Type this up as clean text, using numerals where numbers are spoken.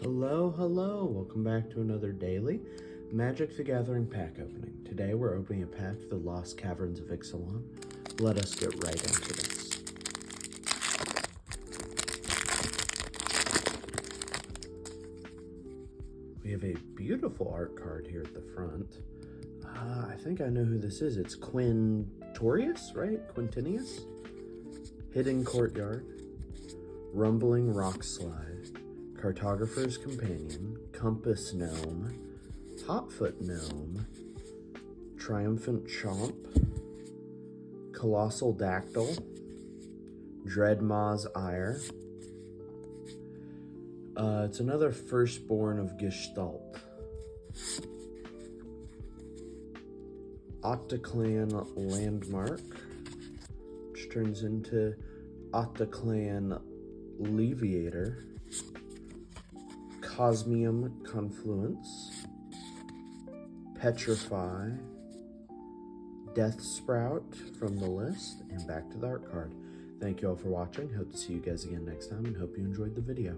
Hello, welcome back to another daily Magic the Gathering pack opening. Today we're opening a pack for the Lost Caverns of Ixalan. Let us get right into this. We have a beautiful art card here at the front. I think I know who this is. It's Quintorius, right? Quintinius? Hidden Courtyard, Rumbling Rock Slide, Cartographer's Companion, Compass Gnome, Hotfoot Gnome, Triumphant Chomp, Colossal Dactyl, Dreadmaw's Ire. It's another Firstborn of Gestalt. Octoclan Landmark, which turns into Octoclan Leviator, Cosmium Confluence, Petrify, Death Sprout from the list, and back to the art card. Thank you all for watching. Hope to see you guys again next time and hope you enjoyed the video.